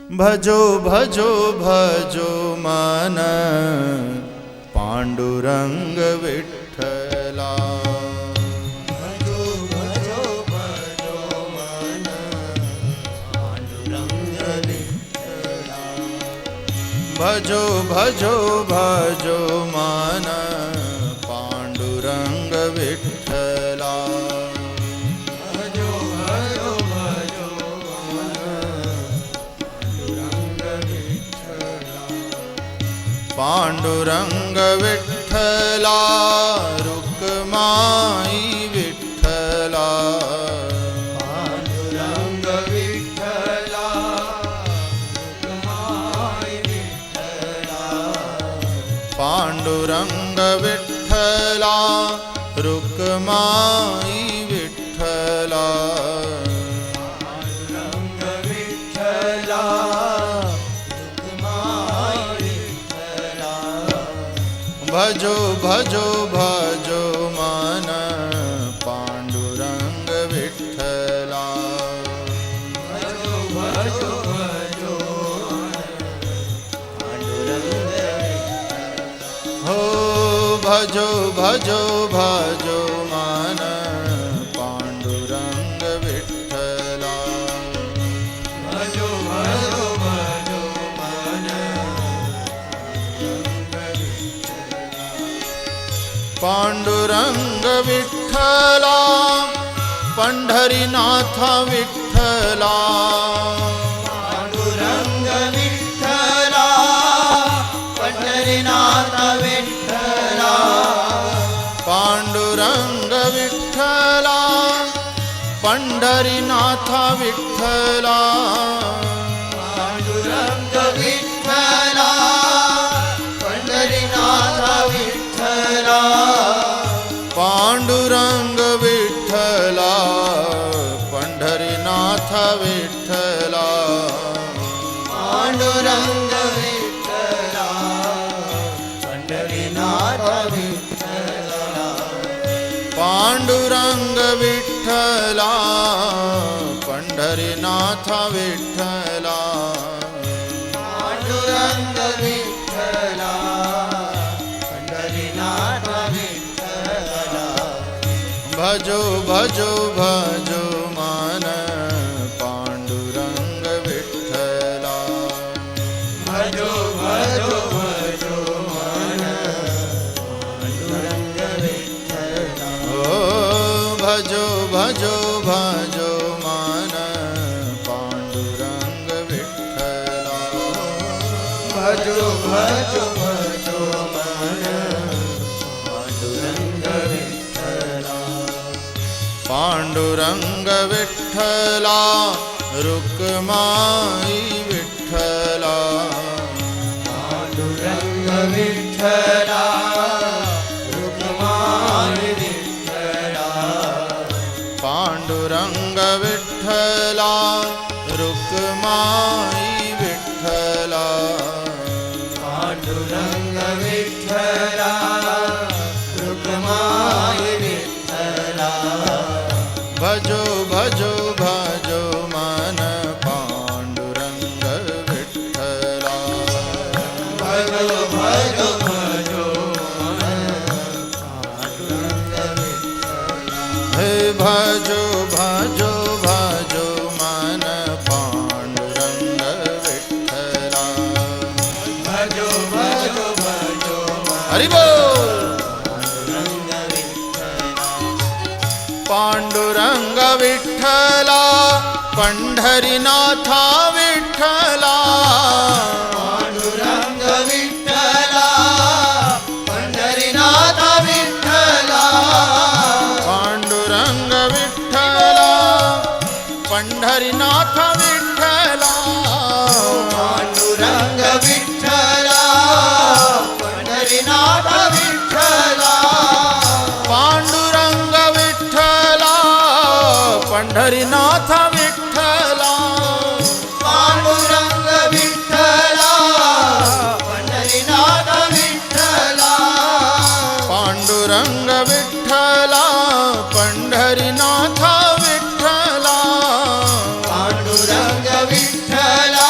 भजो भजो भजो मन पांडुरंग विठ्ठला। भजो भजो भजो मन पांडुरंग विठ्ठला। भजो भजो भजो मन पांडुरंग विठ्ठला। पांडुरंग विठ्ठला रुक्माई विठ्ठला। पांडुरंग विठ्ठला रुक्माई विठ्ठला। पांडुरंग विठ्ठला रुक्माई विठ्ठला। पांडुरंग विठ्ठला भजो भजो भजो मन पांडुरंग विठ्ठला। भजो भजो भजो पांडुरंग हो भजो भजो भजो मन पांडुरंग विठ्ठला। भजो भजो भजो मन पांडुरंग विठ्ठला पंढरीनाथ विठ्ठला। पांडुरंग विठ्ठला पंढरीनाथ विठ्ठला। पांडुरंग विठ्ठला पंढरीनाथ विठ्ठला। पांडुरंग विठ्ठला पंढरीनाथ विठ्ठला। पांडुरंग विठ्ठला पंढरीनाथ विठ्ठला। पांडुरंग विठ्ठला पंढरीनाथ विठ्ठला। पांडुरंग विठ्ठला पंढरीनाथ विठ्ठला। पांडुरंग विठ्ठला पंढरीनाथ विठ्ठला। भजो भजो भजो मन पांडुरंग विठ्ठला। भजो भजो भजो मन पांडुरंग विठ्ठला। ओ भजो भजो भजो मन पांडुरंग विठ्ठला। भजो भजो भजो मन पांडुरंग विठ्ठला। पांडुरंग विठ्ठला रुक्माई विठ्ठला। पांडुरंग विठ्ठला रुक्माई विठ्ठला। पांडुरंग विठ्ठला रुक्माई विठ्ठला। पांडुरंग विठ्ठला रुक्माई विठ्ठला। भजो भजो भजो मन पांडुरंग विठ्ठला। भजो भजो भजो मन पांडुरंग विठ्ठला। हे भजो भजो भजो मन पांडुरंग विठ्ठला। भजो भजो भजो हरि बोल। पांडुरंग विठ्ठला। पांडुरंग विठ्ठला पंढरीनाथ विठ्ठला। पांडुरंग विठ्ठला पंढरीनाथ विठ्ठला। पांडुरंग विठ्ठला पंढरीनाथ विठ्ठला। पांडुरंग विठ्ठला पंढरीनाथ विठ्ठला। पांडुरंग विठ्ठला पंढरीनाथ विठ्ठला। पांडुरंग विठ्ठला पंढरीनाथ विठ्ठला। पांडुरंग विठ्ठला पंढरीनाथ विठ्ठला। पांडुरंग विठ्ठला